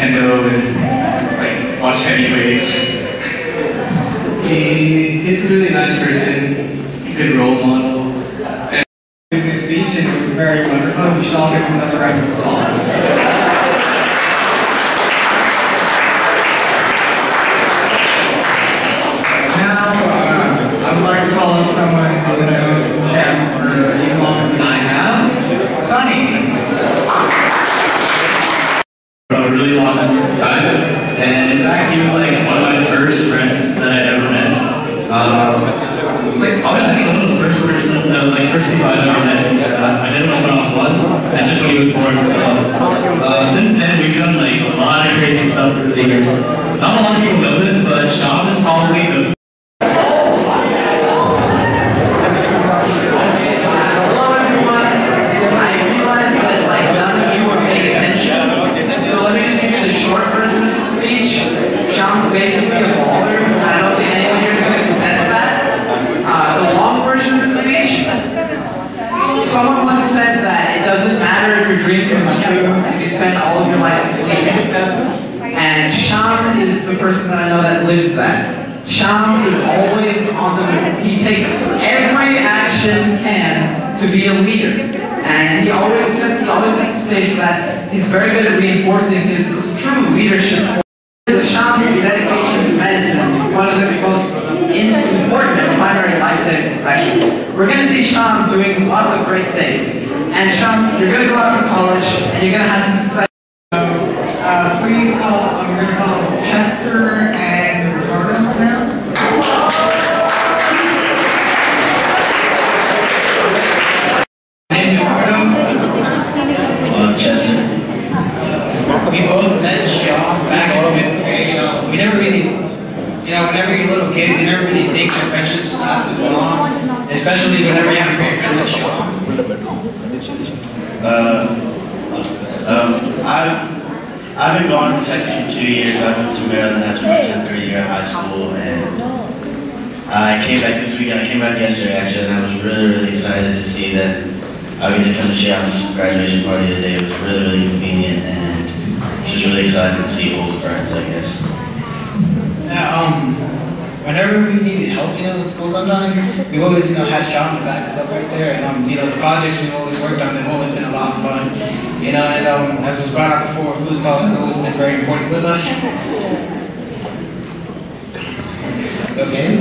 Nintendo and like watch heavyweights. He's a really nice person, good role model. And in his speech, and it was very wonderful. We should all give him another round of applause. Now, I would like to call up someone who has known Shyam for even longer than I have. Sunny. For a really long time, and in fact, he was like one of my first friends that I ever met. It's like probably I think one of the first first people I've ever met. I didn't open off one. That's just when he was born. So since then, we've done like a lot of crazy stuff through the years. Not a lot of people know this, but Shyam is probably the basically a baller. I don't think anyone here is going to contest that. The long version of the speech, someone once said that it doesn't matter if your dream comes true if you spend all of your life sleeping. And Shyam is the person that I know that lives that. Shyam is always on the move. He takes every action he can to be a leader. And he always sets the stage for that. He's very good at reinforcing his true leadership. Shyam's dedication to medicine, one of the most important and primary life-saving professions. We're going to see Shyam doing lots of great things. And Shyam, you're going to go out to college, and you're going to have some success. Please call, we're going to call Chester and Ricardo now. My name's Ricardo. Chester. We both met Shyam back in 5th grade. We never really, whenever you're little kids, you never really think your friendships last this long. Especially whenever you have a great friend like Shyam. I've been gone from Texas for 2 years. I moved to Maryland after my 10th grade year of high school, and I came back this weekend. I came back yesterday actually, and I was really excited to see that I get to come to Shyam's graduation party today. It was really convenient, and just really excited to see old friends, I guess. Whenever we needed help, in school sometimes, we've always, had Shyam to back us up right there. And, the projects we've always worked on, they've always been a lot of fun. And as was brought up before, foosball has always been very important with us. Okay.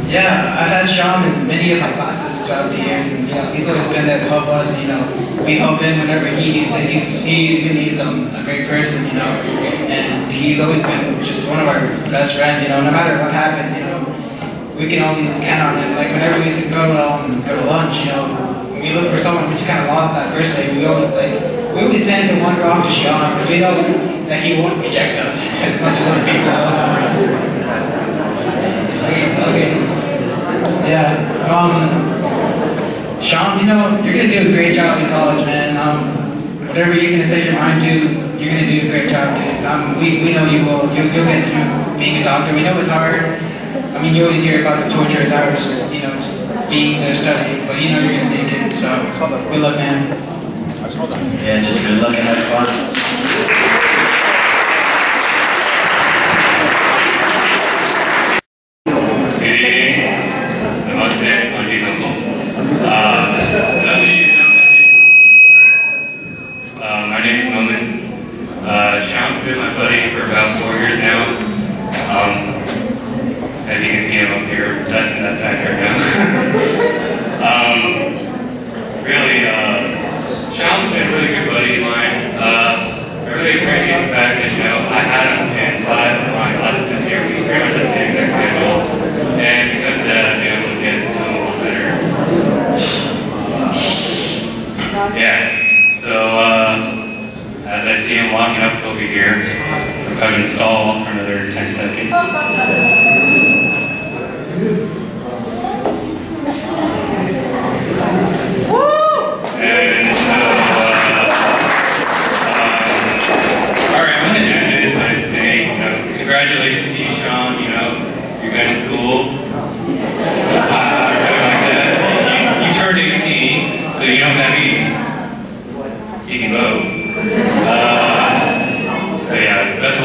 Yeah, I've had Shyam in many of my classes throughout the years, and he's always been there to help us. We help him whenever he needs it. He really is a great person, and he's always been just one of our best friends. No matter what happens, we can always count on him. Like whenever we used to go to lunch, when we look for someone who's kind of lost that first day, we always tend to wander off to Shyam because we know that he won't reject us as much as other people will. Okay. Yeah. Shyam, you're gonna do a great job in college, man. Whatever you're gonna set your mind to, you're gonna do a great job, dude. We know you will. You'll get through being a doctor. We know it's hard. You always hear about the torturous hours, just being there studying, but you're gonna make it. So good luck, man. Yeah, just good luck and have fun. My name's Moment. Shyam's been my buddy for about 4 years now. As you can see, I'm up here testing that fact right now. Really, Shyam's been a really good buddy of mine. I really appreciate the fact that, I had him in 5 of my classes this year. We pretty much had the same exact schedule. And because of that, I've been able to get to know him a little better. Yeah, so as I see him walking up over here, I'm going to stall for another 10 seconds. And so, alright, I'm going to end this by saying, congratulations to you, Shyam, you're going to school. I really like that. You turned 18, so you know what that means. You can vote.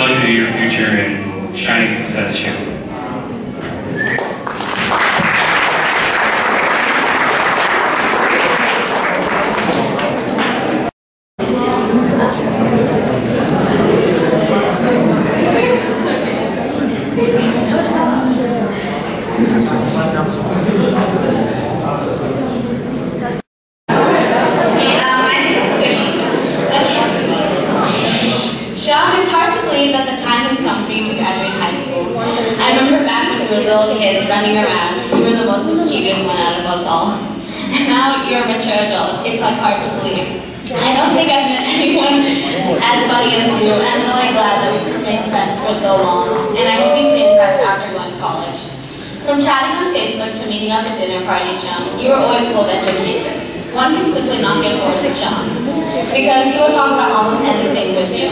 luck to your future and shining success, Shyam. Shyam, it's hard to believe that the time has come for you to graduate high school. I remember back when we were little kids running around, you were the most mischievous one out of us all. And now you're a mature adult. It's like hard to believe. I don't think I've met anyone as funny as you. I'm really glad that we've remained friends for so long. And I hope we stay in touch after going to college. From chatting on Facebook to meeting up at dinner parties, Shyam, you were always full of entertainment. One can simply not get bored with Shyam, because he will talk about almost anything with you.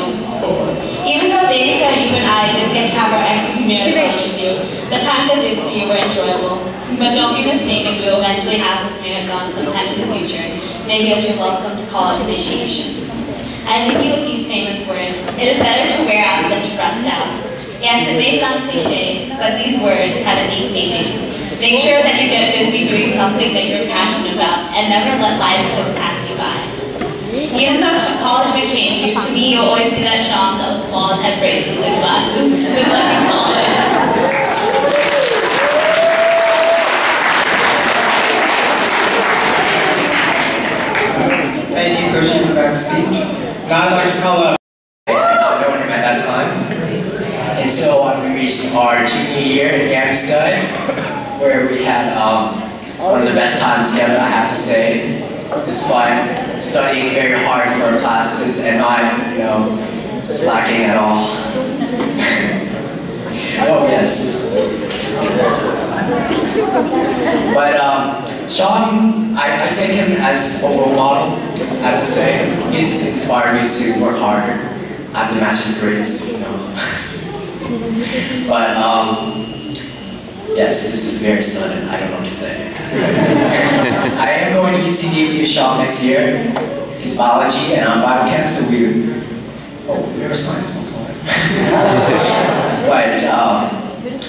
Even though Danica, you and I didn't get to have our ex-marathon with you, the times I did see you were enjoyable. But don't be mistaken, we will eventually have this marathon sometime in the future, maybe as your welcome to college initiation. I leave you with these famous words: it is better to wear out than to rust out. Yes, it may sound cliche, but these words have a deep meaning. Make sure that you get busy doing something that you're passionate about, and never let life just pass you by. Even though college may change you, to me you'll always be that Shyam that was blonde, had braces and glasses. Good luck in college. Thank you, Koshi, for that speech. Now I'd like to call up. I not known him at that time. And so we reached our junior year in Amsterdam, where we had one of the best times together, I have to say. It was fun, studying very hard for our classes and not, slacking at all. Oh yes. But Shyam, I take him as a role model, I would say. He's inspired me to work harder. I have to match his grades, But yes, this is very sudden. I don't know what to say. I am going to UTD with you, Shyam, next year. He's biology and I'm biochem, so we're science most of it. But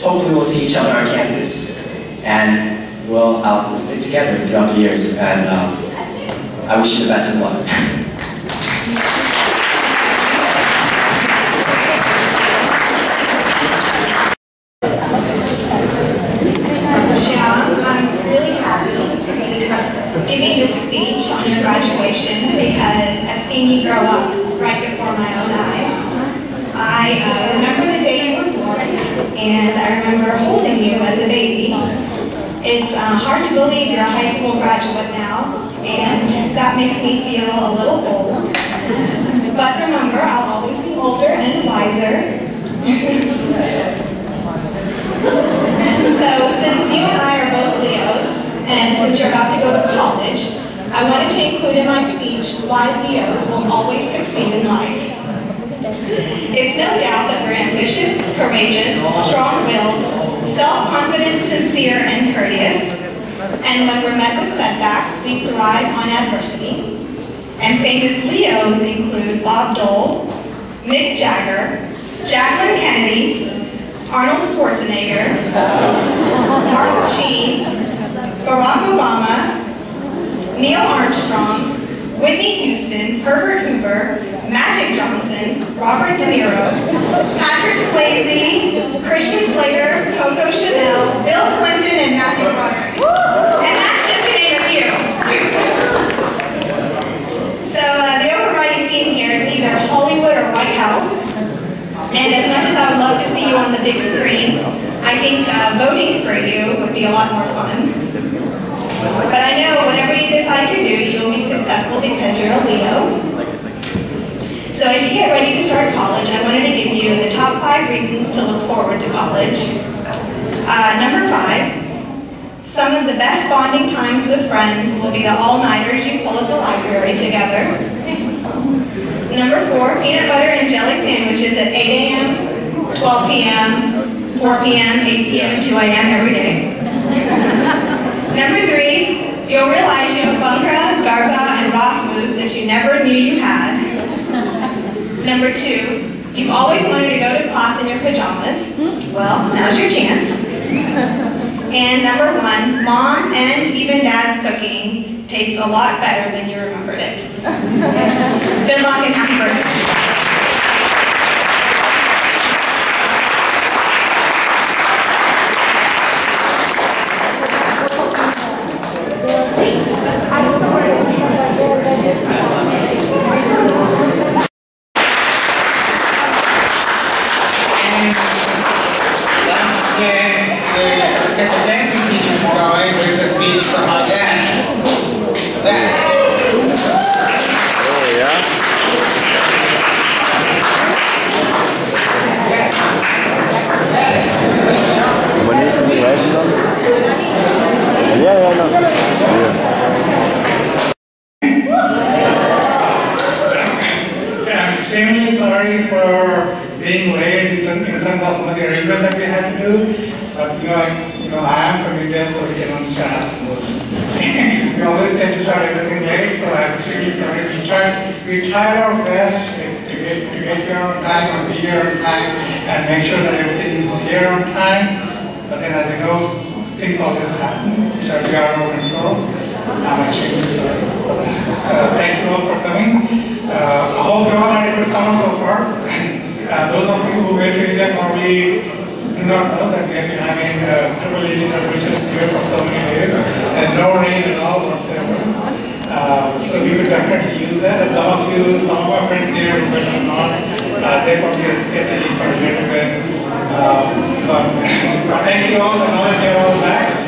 hopefully we'll see each other on campus, and we'll stay together throughout the years. And I wish you the best of luck. Giving this speech on your graduation because I've seen you grow up right before my own eyes. I remember the day you were born, and I remember holding you as a baby. It's hard to believe you're a high school graduate now, and that makes me feel a little old. But remember, I'll always be older and wiser. So since you and I are both Leos, and since you're about to go to college, I wanted to include in my speech why Leos will always succeed in life. It's no doubt that we're ambitious, courageous, strong-willed, self-confident, sincere, and courteous. And when we're met with setbacks, we thrive on adversity. And famous Leos include Bob Dole, Mick Jagger, Jacqueline Kennedy, Arnold Schwarzenegger, Mark Sheen, Barack Obama, Neil Armstrong, Whitney Houston, Herbert Hoover, Magic Johnson, Robert De Niro, Patrick Swayze, Christian Slater, Coco Chanel, Bill Clinton, and Matthew Broderick. And that's just to name a few. So the overriding theme here is either Hollywood or White House. And as much as I would love to see you on the big screen, I think voting for you would be a lot more fun. But I know whatever you decide to do, you'll be successful because you're a Leo. So as you get ready to start college, I wanted to give you the top 5 reasons to look forward to college. Number 5, some of the best bonding times with friends will be the all-nighters you pull at the library together. Number 4, peanut butter and jelly sandwiches at 8 a.m., 12 p.m., 4 p.m., 8 p.m., and 2 a.m. every day. Number 3, you'll realize you have Bunga, Garba, and Ross moves that you never knew you had. Number 2, You've always wanted to go to class in your pajamas. Well, now's your chance. And number 1, Mom and even Dad's cooking tastes a lot better than you remembered it. Good luck and happy birthday. Let's get the dancing teachers going with the speech from our dad. Dad. Oh, yeah? When is the right one? Yeah, no. I'm extremely sorry for being late in terms of some of the arrangements that we had to do. But I am committed, so we cannot start asking those. We always tend to start everything late, so I'm extremely sorry. We tried our best to get here on time and be here on time and make sure that everything is here on time. But then, as you know, things always happen, which are beyond our control. I'm extremely sorry for that. Thank you all for coming. I hope you all had a good summer so far. Those of you who went to India probably do not know that we have been having triple-A temperatures here for so many days and no rain at all whatsoever. So we would definitely use that. And some of our friends here who were not, they probably have stayed a for a little bit. But thank you all, and now that you're all back,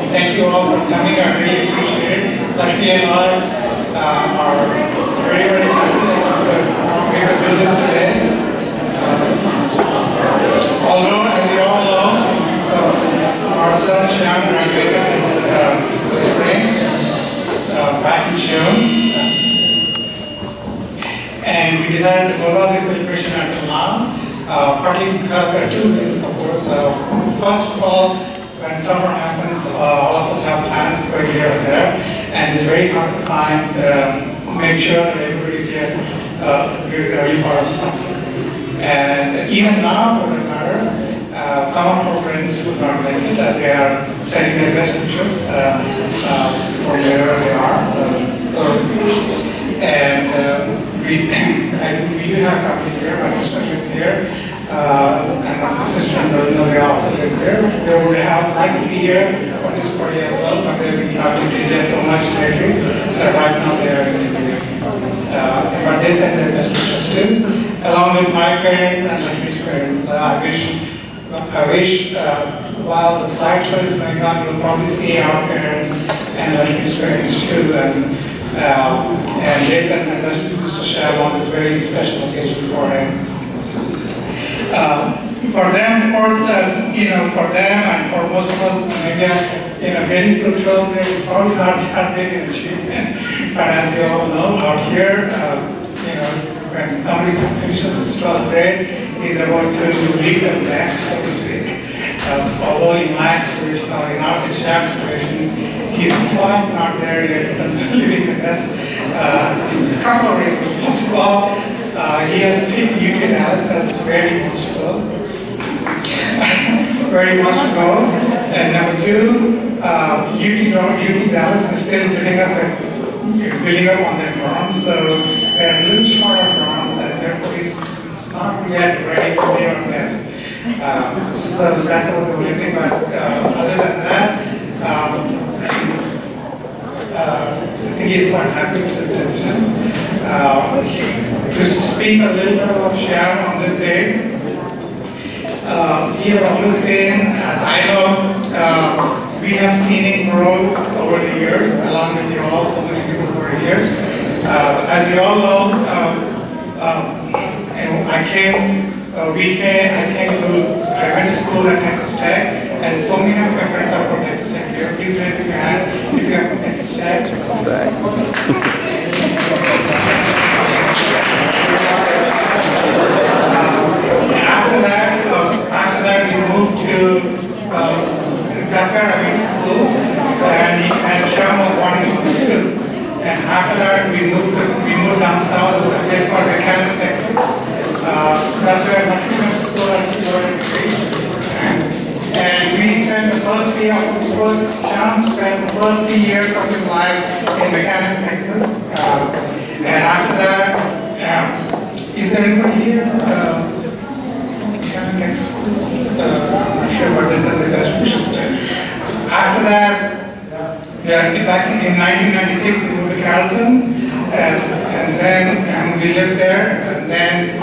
thank you all for coming. I really appreciate it. Lakshmi and I are very, very happy that we could do this today. Although, as you all know, our son Shyam graduated this spring, back in June. And we decided to hold on this celebration until now, partly because there are 2 reasons, of course. First of all, when summer happens, all of us have plans for here and there, and it's very hard to make sure that everybody's here early part of summer. And even now, for that matter, some of our friends who are not like it, they are sending their best wishes from wherever they are. We do have family here. My sister lives here, and my sister and brother, they also live here. They would have liked to be here for this party as well, but they've been traveling to India so much lately that right now they are in India. But they send their best wishes too, along with my parents and Lakshmi's parents. I wish while the slideshow is going on, you'll probably see our parents and Lakshmi's parents too. And they sent their best wishes to Shyam on this very special occasion for him. For them, of course, for them and for most of us in India, getting through 12 grade is probably not that big an achievement. But as you all know, out here, when somebody finishes his 12th grade, he's about to leave the nest, so to speak. Although in my situation, or in our situation, he's quite not there yet in terms of leaving the nest. A couple of reasons. First of all, he has picked UK Dallas as where he wants to go. Where he wants to go. And number 2, UT Dallas is still building up on their norms, so they're a little short of norms, and therefore he's not yet ready to be on that. So that's about the only thing, but other than that, I think he's quite happy with his decision. To speak a little bit about Shyam on this day, he has always been, as I know, we have seen him grow over the years, along with you all, so many people over the years. As you all know, I went to school at Texas Tech, and so many of my friends are from Texas Tech here. Please raise your hand if you are from Texas Tech. Texas Tech. After that, we moved to that's where I went to school, and Shyam was wanting to move too. And after that, we moved down south to a place called McAllen, Texas. first 3 years of his life in McAllen, Texas. And after that, is there anybody here? McAllen, Texas. Not sure what this is. After that, back in 1996, we moved to Carrollton, and then we lived there, and then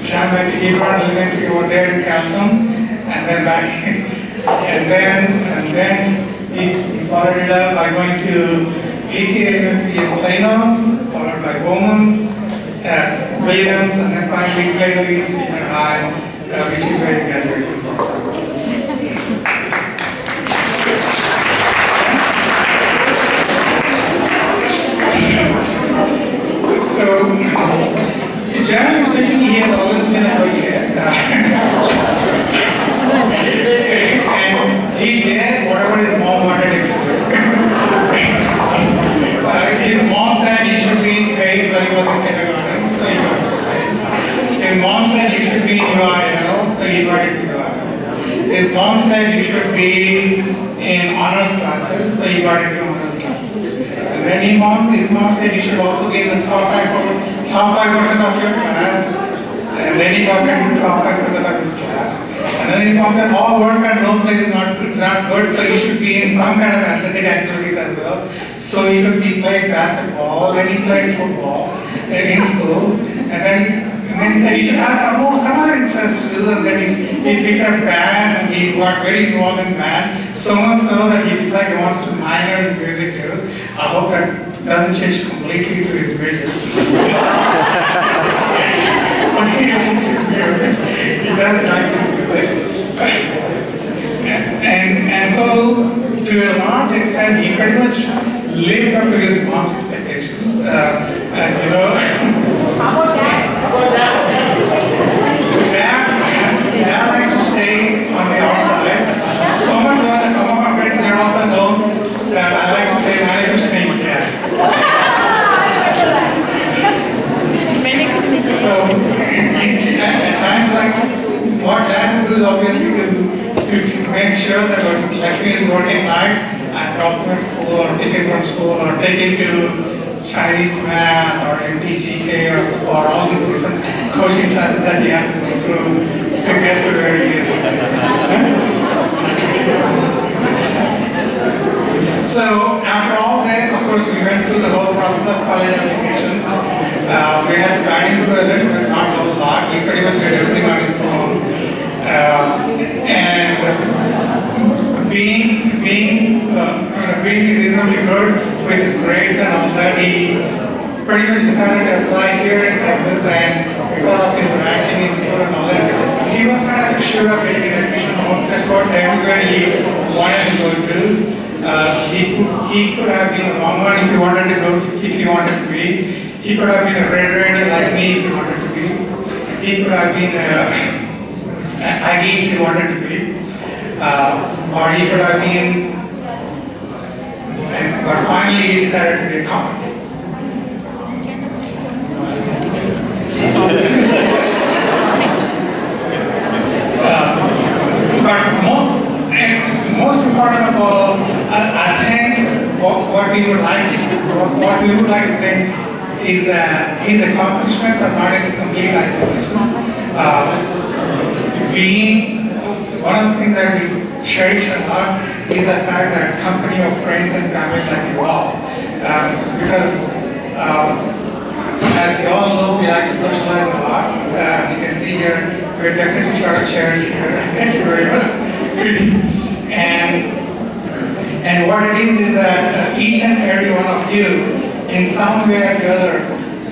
Shyam went to Hebron Elementary over there in Carrollton, and then back, and then he followed it up by going to Hickey Elementary in Plano, followed by Bowman, Williams, and then finally Plano East Junior High, which is where he graduated from. So, generally speaking, he has always been a good kid. And he did whatever his mom wanted him to do. His mom said he should be in PACE when he was in kindergarten, so he got to PACE. His mom said he should be in UIL, so he got into UIL. His mom said he should be in honors classes, so he got into honors classes. And then his mom said you should also be in the top 5% of your class. And then he got into the top 5% of his class. And then his mom said all work and no play is not good, so you should be in some kind of athletic activities as well. So he played basketball, then he played football in school, and then he said you should have some other interests too. And then he picked up band, and he got very involved in band, so much so that he decided he wants to minor in music too. I hope that doesn't change completely to his major. But he likes his music. He doesn't like his music. And so, to a large extent, he pretty much lived up to his mom's expectations. As you know, Dad likes to stay on the outside. So much so that some of my friends here also know that I like to say, I like to stay with Dad. So, at times like, what Dad would do is obviously to make sure that like his working nights, I drop him at school or pick him from school or take him to Chinese math or MTGK or all these different coaching classes that he has to go through to get to where he is. So after all this, of course, we went through the whole process of college applications. We had to guide him through a little bit, not a whole lot. He pretty much did everything on his own. And being reasonably good with his grades and all that, he pretty much decided to apply here in Texas, and because of his ranking in school and all that, he was kind of sure of getting an admission just about everywhere he wanted to go to. He could have been a long one if he wanted to go, if he wanted to be. He could have been a red ranger like me if he wanted to be. He could have been an Aggie if he wanted to be. Or he could have been, but finally he decided to be a comic. But most important of all, I think what we would like to think is that his accomplishments are not in complete isolation. One of the things that we cherish a lot is the fact that company of friends and family like you all. Because as you all know, we like to socialize a lot. You can see here, we're definitely short of chairs here. Thank you very much. And what it is that each and every one of you, in some way or the other,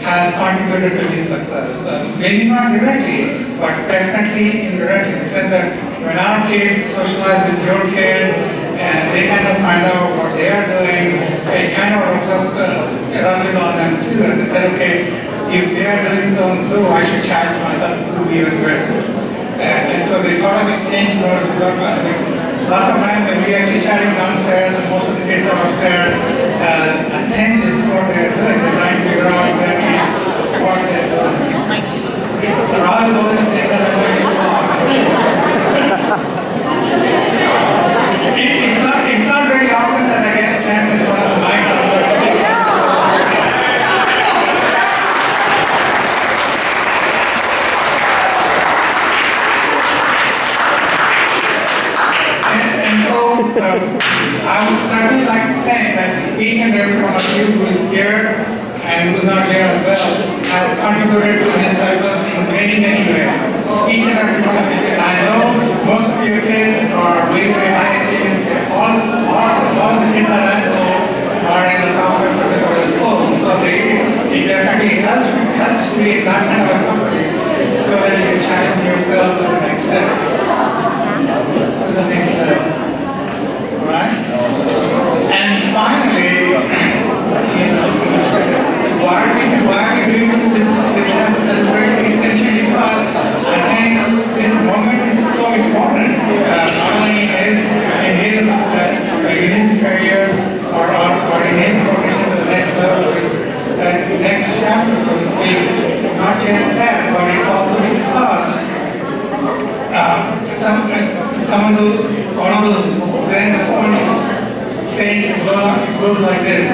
has contributed to his success. Maybe not directly, but definitely indirectly, in the sense that when our kids socialize with your kids and they kind of find out what they are doing, it kind of rubs up on them too, and they say, okay, if they are doing so and so, I should charge myself to do even better. And so they sort of exchange notes without lots of times when we actually chatting downstairs and most of the kids are upstairs, I think this is what they're doing. They're trying to figure out exactly what they're doing. Rather than say that I'm going to I would certainly like to thank that each and every one of you who is here and who is not here as well has contributed to his success in many, many ways. Each and every one of you. I know most of your kids are very, very high achieving. All the kids that I know are in the top of the school. So it definitely helps create that kind of a company so that you can challenge yourself to the next step. To the next level. Right? And finally, why are we doing this celebration essentially? Because I think this moment is so important. Not only in his career or in his progression to the next level of his next chapter, so to speak. Not just that, but it's also because someone who's one of those Zen saying goes like this: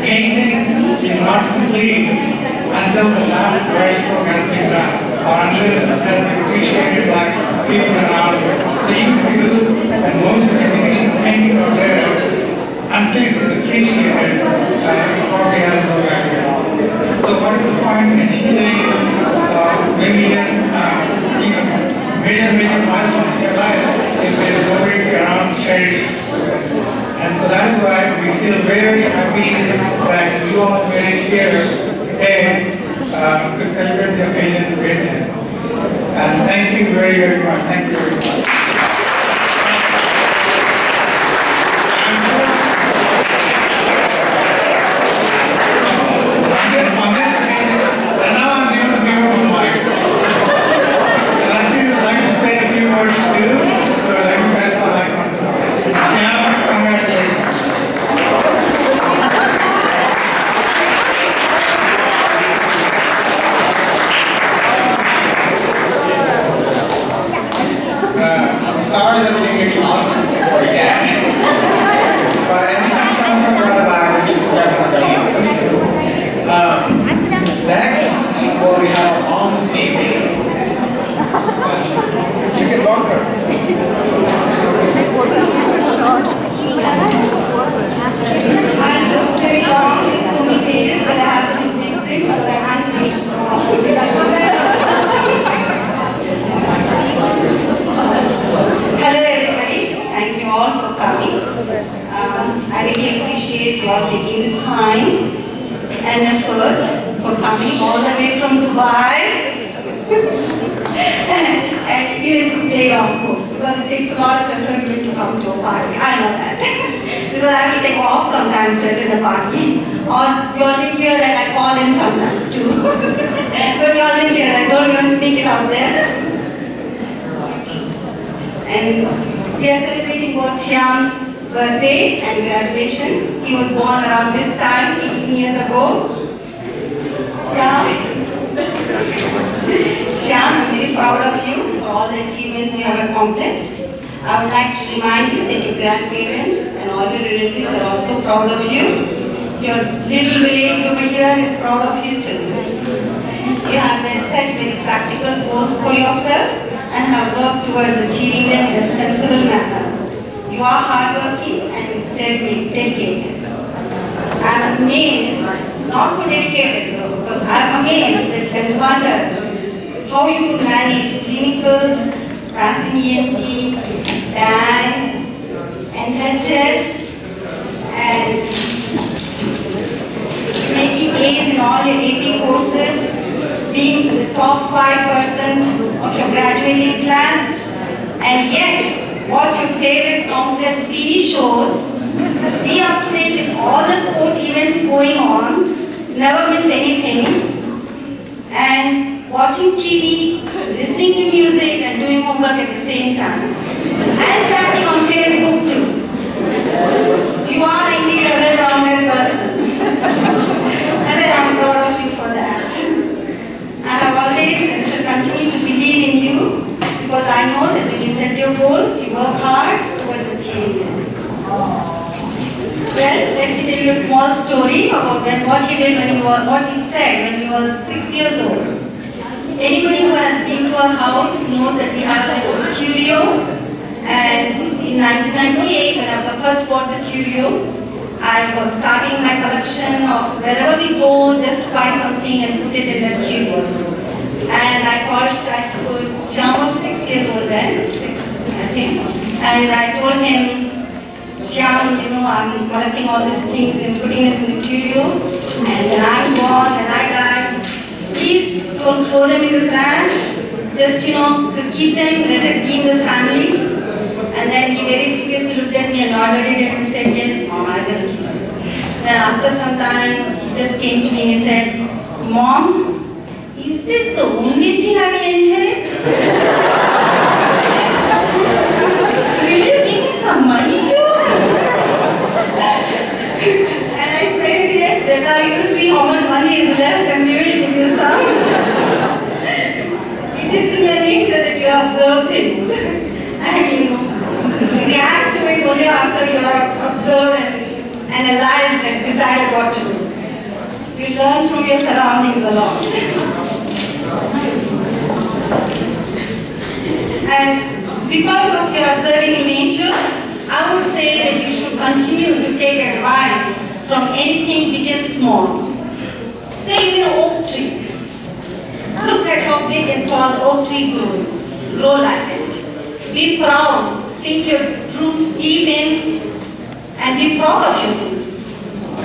painting is not complete until the last brushstroke has been done, or unless it has been appreciated by people around you. So you can do the most recognition painting out there until it's appreciated, it probably has no value at all. So what is the point in achieving maybe major milestones in your life if there is nobody around to cherish? And so that is why we feel very happy that you all are here today to celebrate the occasion with him. And thank you very, very much. Thank you very much. On this occasion, and now I'm going to give up my mic. And I would like to say a few words too, so that you guys are like, yeah, congratulations. I'm sorry that we didn't get the Oscars for you yet. But anytime someone from the back, definitely going to use this. Next, well, we have a long speech. You can walk her. I'm just very long with so many pages, but I have to be quick because I can't see. Hello everybody, thank you all for coming. I really appreciate you all taking the time and effort for coming all the way from Dubai. And even play of course, because it takes a lot of effort to come to a party. I know that. Because I have to take off sometimes to attend a party. Or you all didn't hear that I call in sometimes too. But you all didn't hear that, don't even sneak it out there. And we are celebrating both Shyam's birthday and graduation. He was born around this time, 18 years ago. Shyam, I'm very proud of you for all the achievements you have accomplished. I would like to remind you that your grandparents and all your relatives are also proud of you. Your little village over here is proud of you too. You have set very practical goals for yourself and have worked towards achieving them in a sensible manner. You are hardworking and dedicated. I am amazed, not so dedicated though, because I am amazed and wonder how you could manage clinicals, passing EMT, DAN, NHS, and making A's in all your AP courses, being the top 5% of your graduating class, and yet watch your favorite countless TV shows, be up to date with all the sport events going on, never miss anything, and watching TV, listening to music and doing homework at the same time, and chatting on Facebook too. You are indeed a well-rounded person. And I'm proud of you for that. I have always and shall continue to believe in you because I know that when you set your goals, you work hard towards achieving them. Well, let me tell you a small story about what he did when he was, what he said when he was 6 years old. Anybody who has been to our house knows that we have like a curio, and in 1998, when I first bought the curio, I was starting my collection of wherever we go, just buy something and put it in the curio. And I called high school. Shyam was 6 years old then, 6, I think. And I told him, Shyam, I'm collecting all these things and putting them in the curio. And when I'm gone, when I die, please don't throw them in the trash. Just, keep them, let it be in the family. And then he very seriously looked at me and nodded it and said, yes, Mom, I will keep it. Then after some time, he just came to me and he said, Mom, is this the only thing I will inherit? Will you give me some money too? And I said, yes, Beta, you see how much money is left and we will give you some. It is in your nature that you observe things. And react to it only after you have observed and analyzed and decided what to do. You learn from your surroundings a lot. And because of your observing nature, I would say that you should continue to take advice from anything big and small. Say even an oak tree. Look at how big and tall the oak tree grows. Grow like it. Be proud. Sink your roots deep in and be proud of your roots.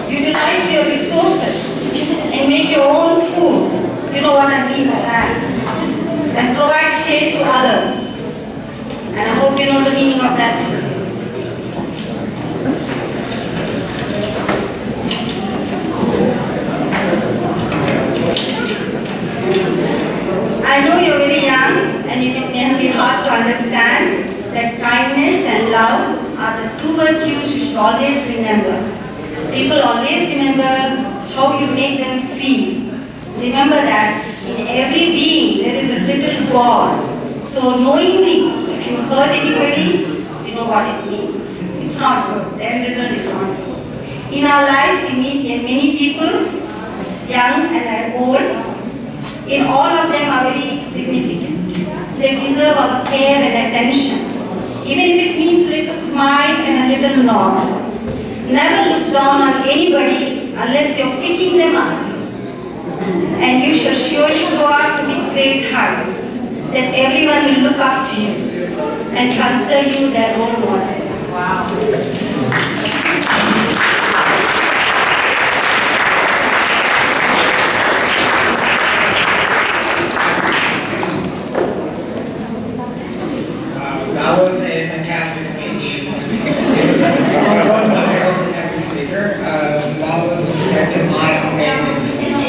Utilize your resources and make your own food. You know what I mean by that. And provide shade to others. And I hope you know the meaning of that. I know you're very young and it may be hard to understand that kindness and love are the two virtues you should always remember. People always remember how you make them feel. Remember that in every being there is a little God. So knowingly, if you hurt anybody, you know what it means. It's not good. The end result is not good. In our life, we meet many people, young and old. In all of them are very significant. They deserve our care and attention. Even if it means a little smile and a little nod. Never look down on anybody unless you're picking them up. And you shall surely grow up to be great heights, that everyone will look up to you and consider you their role model. Wow. That was a fantastic speech. Both my parents and every speaker. That was to my amazing speech.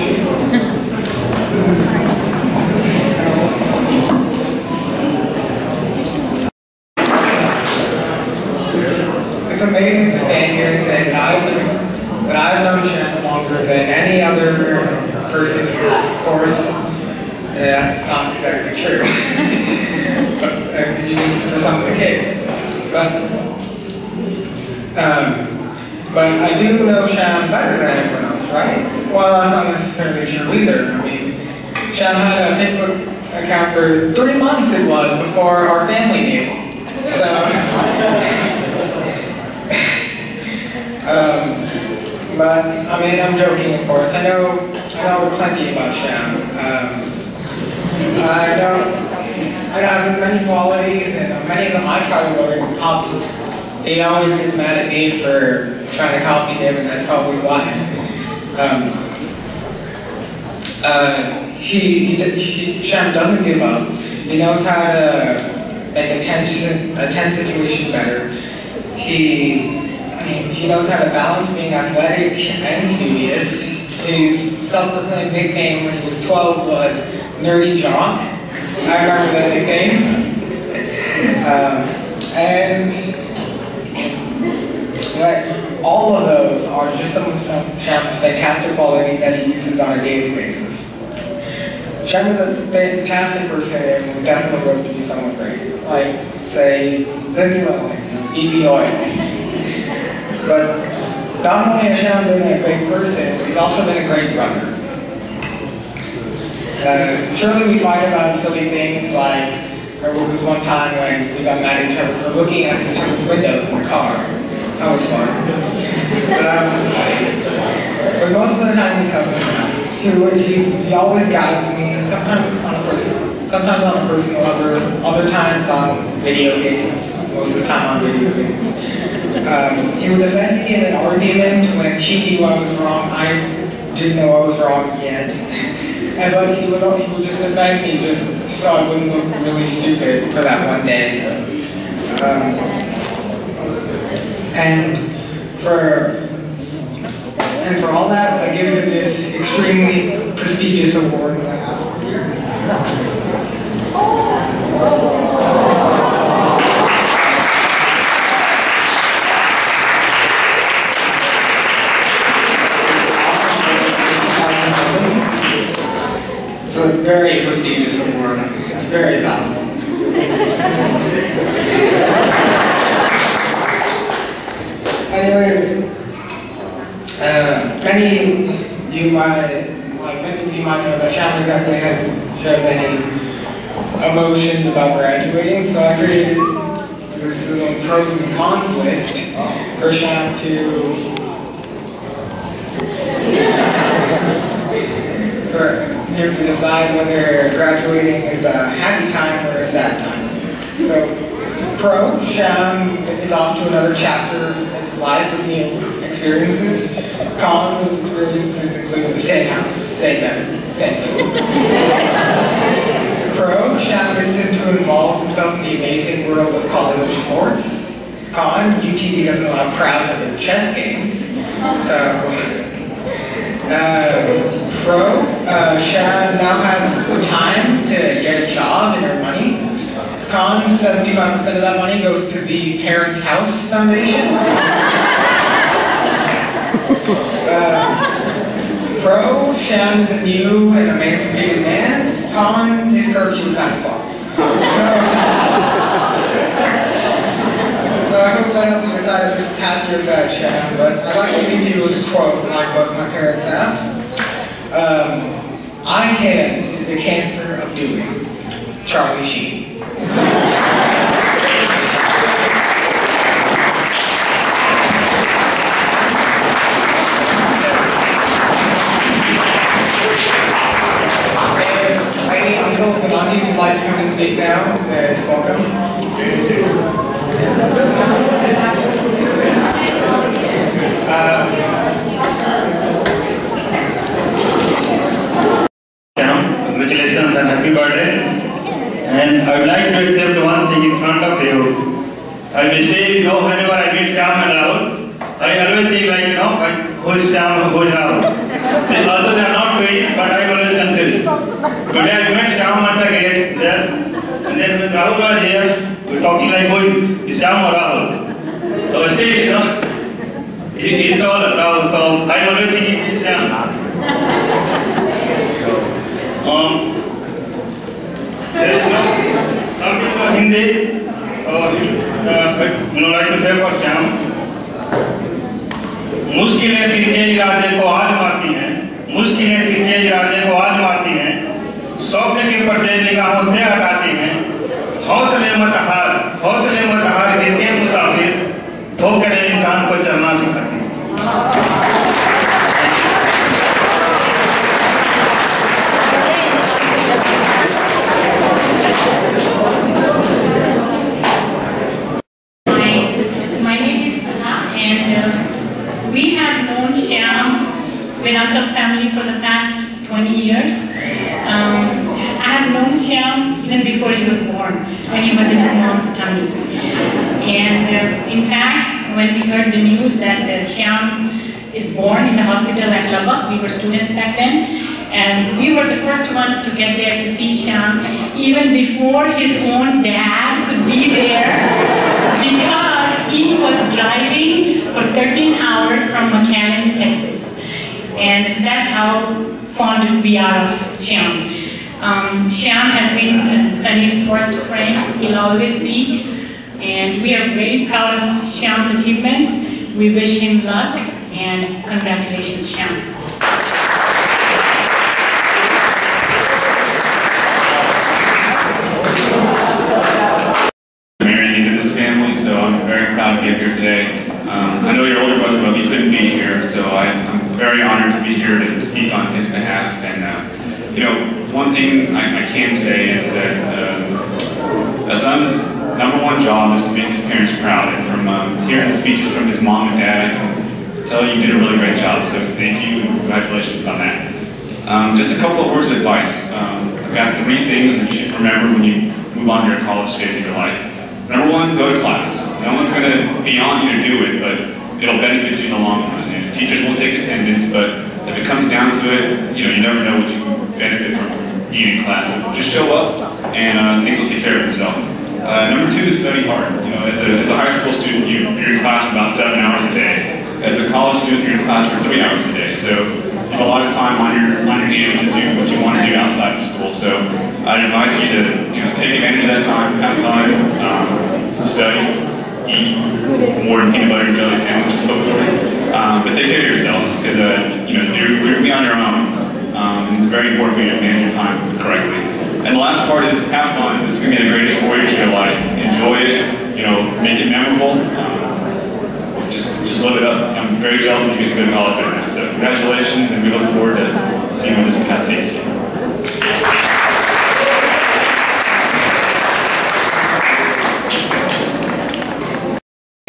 It's amazing to stand here and say that I've known Shyam longer than any other person here. Of course, that's not exactly true. For some of the kids. But I do know Shyam better than everyone else, right? Well, that's not necessarily true either. I mean, Shyam had a Facebook account for 3 months it was before our family knew. So, but I mean, I'm joking, of course. I know plenty about Shyam. I have many qualities, and many of them I try to learn and copy. He always gets mad at me for trying to copy him, and that's probably why. Shyam doesn't give up. He knows how to make a tense situation better. He knows how to balance being athletic and studious. His self-proclaimed nickname when he was 12 was Nerdy Jock. I remember that nickname. All of those are just some of Shyam's fantastic qualities that he uses on a daily basis. Shyam is a fantastic person and will definitely grow to be someone great. Like, say, Lindsay Lohan, E.B. Oil. But not only has Shyam been a great person, but he's also been a great brother. Surely we fight about silly things like there was this one time when we got mad at each other for looking at each other's windows in the car. That was fun. But most of the time he's helping me out. He always guides me, sometimes on a personal level, other times on video games, most of the time on video games. He would defend me in an argument when he knew I was wrong. I didn't know I was wrong yet. But he would just defend me just so I wouldn't look really stupid for that one day. And for all that, I give him this extremely prestigious award that I have here. It's a very prestigious award. It's very valuable. Anyways, many of you might know that Shyam exactly hasn't shown any emotions about graduating, so I created this little pros and cons list for Shyam to decide whether graduating is a happy time or a sad time. So, pro, Shyam is off to another chapter of his life with new experiences. Con, his experiences include the same house, same bed, same food. Pro, Shyam gets to involve himself in the amazing world of college sports. Con, UTD doesn't allow crowds at their chess games. So, pro, Shyam now has time to get a job and earn money. Con, 75% of that money goes to the Parents' House Foundation. Pro, Shyam is a new and emancipated man. Con, his curfew is 9 o'clock. So I hope that helped you decide if this is happy or sad, Shyam, but I'd like to leave you with a quote like what my parents have. I can't is the cancer of doing. Charlie Sheen. Any uncles and aunties would like to come and speak now, it's welcome. Congratulations and happy birthday. And I would like to accept one thing in front of you. I mistake, whenever I meet Shyam and Rahul, I always think like, who is Shyam, who is Rahul. Although they are not doing, but I always confused. Today I met Shyam at the gate there, and then when Rahul was here, we were talking like, who is Shyam or Rahul? So still, he is called Rahul, so I always think he is Shyam. Hindi, like to say for Shyam, मुश्किलें दिल के इरादे को आज मारती हैं, मुश्किलें दिल के इरादे को आज मारती हैं, सौंपने के पर्दे निगाहों से हटाती हैं, हौसले मत हार गिर के मुसाफिर, ठोकरें इंसान को चलना सिखाती हैं। We have known Shyam Vedanta family for the past 20 years. I have known Shyam even before he was born, when he was in his mom's tummy. And in fact, when we heard the news that Shyam is born in the hospital at Lubbock, we were students back then, and we were the first ones to get there to see Shyam, even before his own dad could be there, because he was driving for 13 hours from McAllen, Texas. And that's how fond we are of Shyam. Shyam has been Sunny's first friend, he'll always be, and we are very proud of Shyam's achievements. We wish him luck, and congratulations, Shyam. today. I know your older brother, Bubby, couldn't be here, so I'm very honored to be here to speak on his behalf. And you know, one thing I can say is that a son's #1 job is to make his parents proud. And from hearing the speeches from his mom and dad, I can tell you did a really great job. So thank you, congratulations on that. Just a couple of words of advice. I've got 3 things that you should remember when you move on to your college phase of your life. #1, go to class. No one's going to be on you to do it, but it'll benefit you in the long run. And teachers won't take attendance, but if it comes down to it, you know, you never know what you benefit from being in class. So just show up, and things will take care of itself. #2 is study hard. You know, as a high school student, you're in class for about 7 hours a day. As a college student, you're in class for 3 hours a day. So you have a lot of time on your hands to do what you want to do outside of school. So I'd advise you to, you know, take advantage of that time, have fun, study, eat more than peanut butter and jelly sandwiches, hopefully. But take care of yourself, because you know, you're going to be on your own. And it's very important for you to manage your time correctly. And the last part is have fun. This is going to be the greatest 4 years of your life. Enjoy it, you know, make it memorable. Just live it up. I'm very jealous that you get to go to college right now. So congratulations, and we look forward to seeing where this path takes you.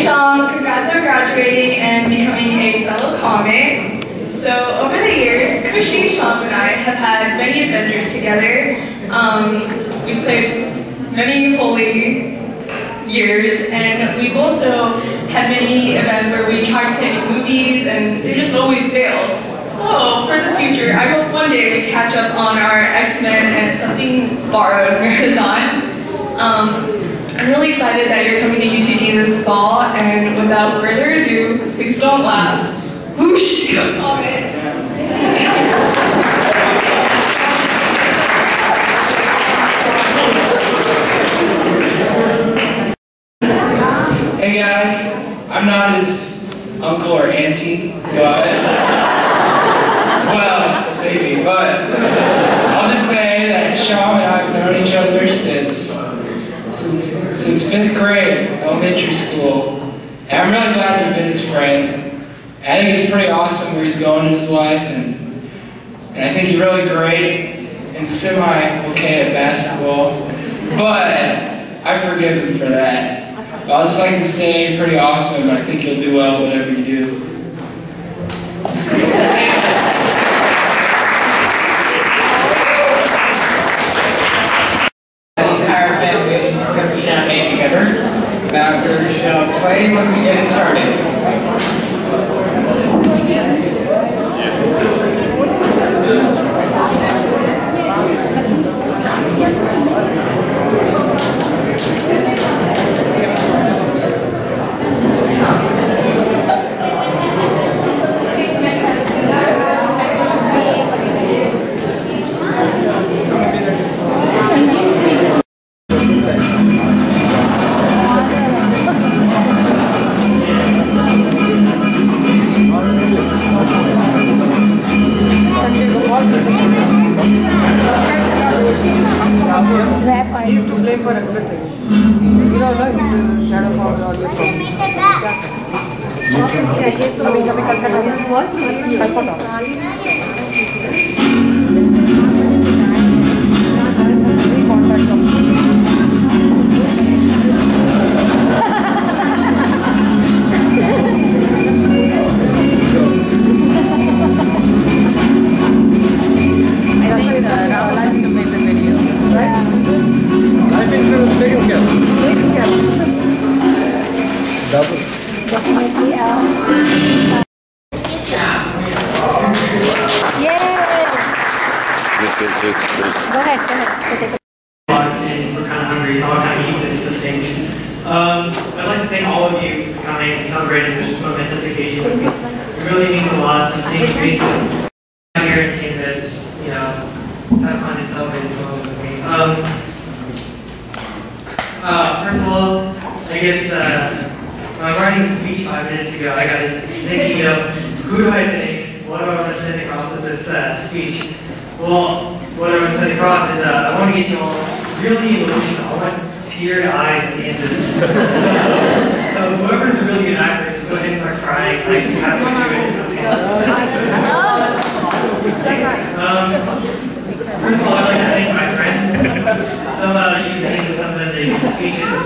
Shyam, congrats on graduating and becoming a fellow comic. So over the years, Kushi, Shyam, and I have had many adventures together. We've played many holy years, and we've also had many events where we tried planning movies and they just always failed. So for the future, I hope one day we catch up on our X-Men and something borrowed marathon. I'm really excited that you're coming to UTD this fall, and without further ado, please don't laugh. Whoosh, go comments. Hey guys, I'm not his uncle or auntie, but, well, maybe, but I'll just say that Shyam and I have known each other since 5th grade, elementary school, and I'm really glad to have been his friend. I think it's pretty awesome where he's going in his life, and I think he's really great and semi-okay at basketball, but I forgive him for that. I'll just like to say, pretty awesome, and I think you'll do well whatever you do. The entire family, except for Shyam, ate together. Now we shall play once we get it started. He used to blame for everything. You know, he's tired of all your problems. Go ahead. And we're kind of hungry, so I'll kind of keep this succinct. I'd like to thank all of you for coming and celebrating this momentous occasion with me. It really means a lot to see faces here and came to, you know, have fun and celebrate this moment with me. First of all, I guess when I was writing the speech 5 minutes ago, I got thinking, you know, who do I think? What do I want to send across with this speech? Well, what I want to send across is I want to get you all really emotional. I want tear eyes at the end of this. So So whoever's a really good actor, just go ahead and start crying. Like you have to do it. First of all, I'd like to thank my friends. Some used to into some of the speeches.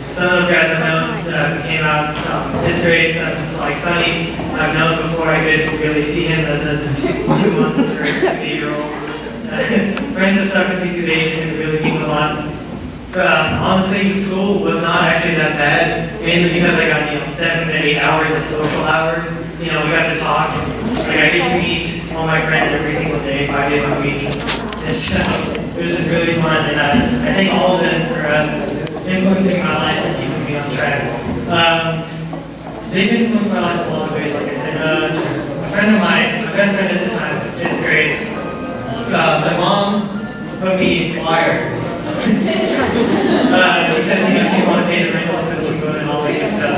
Some of those guys I've known who came out 5th grade, some just like Sonny, I've known before I could really see him as a 2-month or 8-year-old. Friends have stuck with me through the ages and it really means a lot. Honestly, school was not actually that bad, mainly because I got 7 to 8 hours of social hour. We got to talk. Like I get to meet all my friends every single day, 5 days a week. And so it was just really fun, and I thank all of them for influencing my life and keeping me on track. They've influenced my life in a lot of ways, like I said. A friend of mine, my best friend at the time, was 5th grade. My mom put me in choir. Because she didn't want to pay the rental for the food and all that good stuff.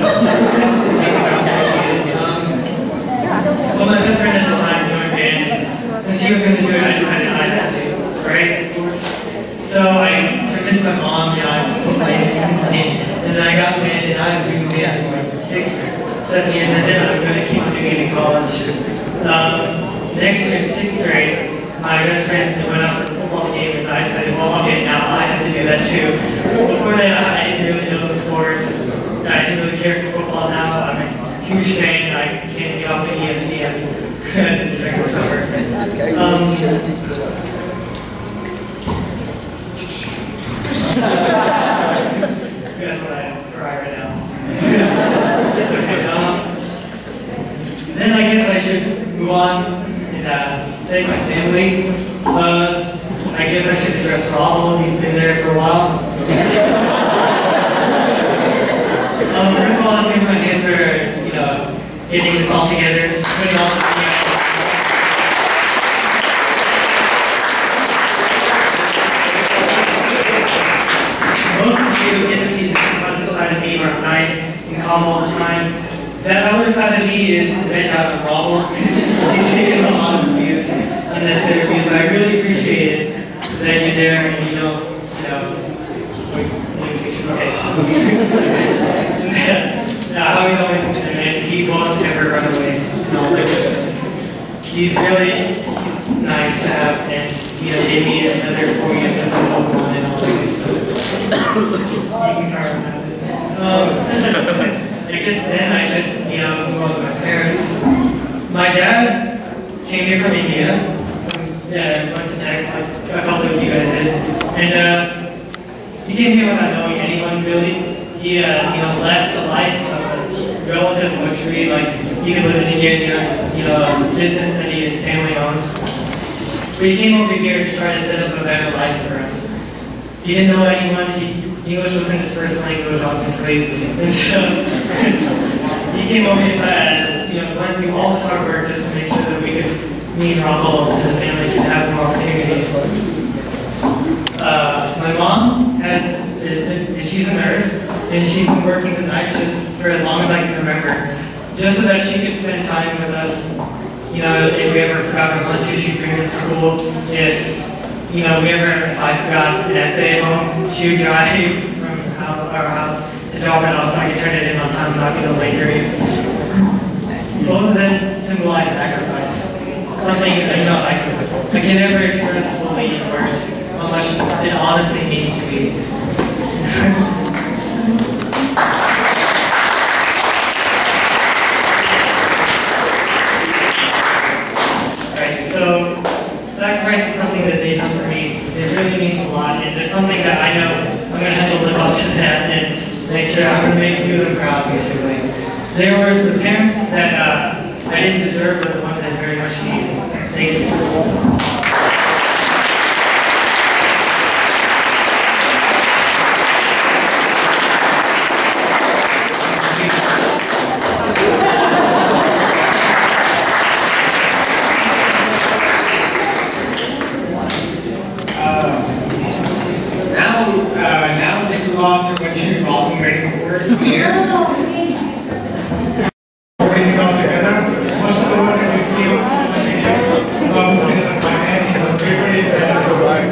Well, my best friend at the time joined band. Since he was going to do it, I decided I had to, right? So I convinced my mom, I complained, and then I got band, and I've been in band for like 6, 7 years, and then I was going to keep on doing it in college. Next year in 6th grade, my best friend went out for the football team, and I decided, well, okay, now I have to do that too. Before that, I didn't really know the sport. I didn't really care for football. Now I'm a huge fan. I can't get off the ESPN during the summer. You guys want to cry right now? Then I guess I should move on and say my family. I guess I should address Robert. He's been there for a while. First of all, let's give him a hand for getting this all together, putting all this together. Most of you get to see this pleasant side of me where I'm nice and calm all the time. That other side of me is bent out of Robert. He's taken a lot of abuse, unnecessary abuse, and I really appreciate it that you're there and okay. How he's always and he won't ever run away. He's really nice to have, and gave me another 4 years of one and all this stuff. You can carve on that. I guess then I should, move on to my parents. My dad came here from India. Went to Tech, like a couple of you guys did. And he came here without knowing anyone really. He left a life of relative luxury, like he could live in India, a business that his family owned. But he came over here to try to set up a better life for us. He didn't know anyone. English wasn't his first language, obviously, and so he came over here and went through all this hard work just to make sure that we could, me and Rahul and the family could have more opportunities. My mom she's a nurse, and she's been working the night shifts for as long as I can remember, just so that she could spend time with us. If we ever forgot our lunches, she'd bring it to school. If I forgot an essay at home, she would drive from our house to drop it off so I could turn it in on time and not get a late grade. Both of them symbolize sacrifice. Something that, I can never express fully in words how much it honestly means to me. So, sacrifice is something that they've done for me. It really means a lot, and it's something that I know I'm going to have to live up to that and make sure I'm going to do them proud, basically. They were the parents that I didn't deserve, but the ones I very much need. Thank you. Now let's move on to what you've all been waiting for here. Bring it all together. Most of the work that you see on social media about putting it on my head is very excited to work.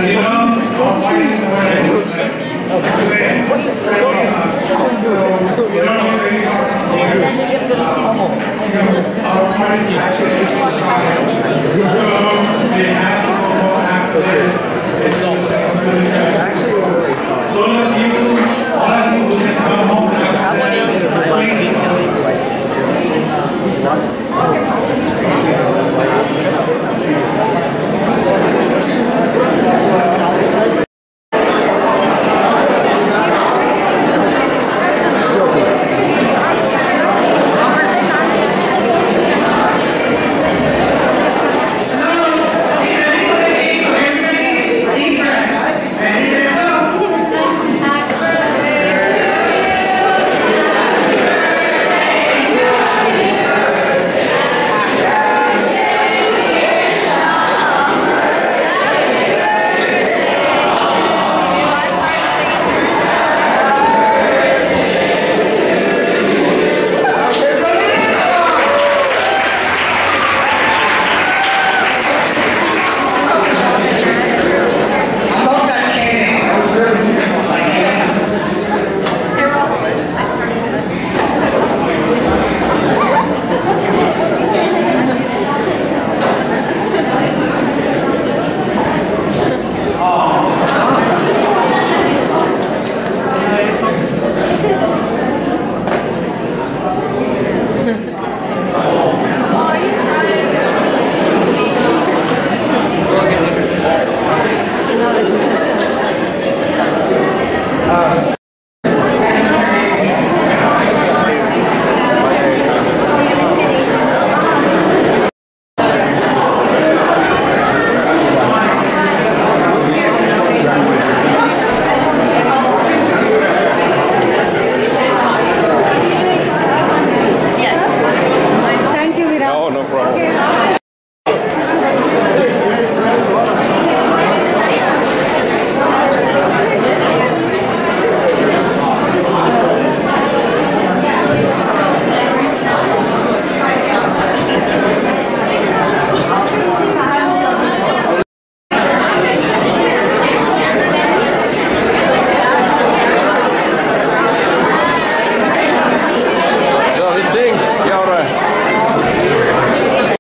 As you know, our party is over and it's like, so we don't have any more from here. Our party is actually so we have to go after that.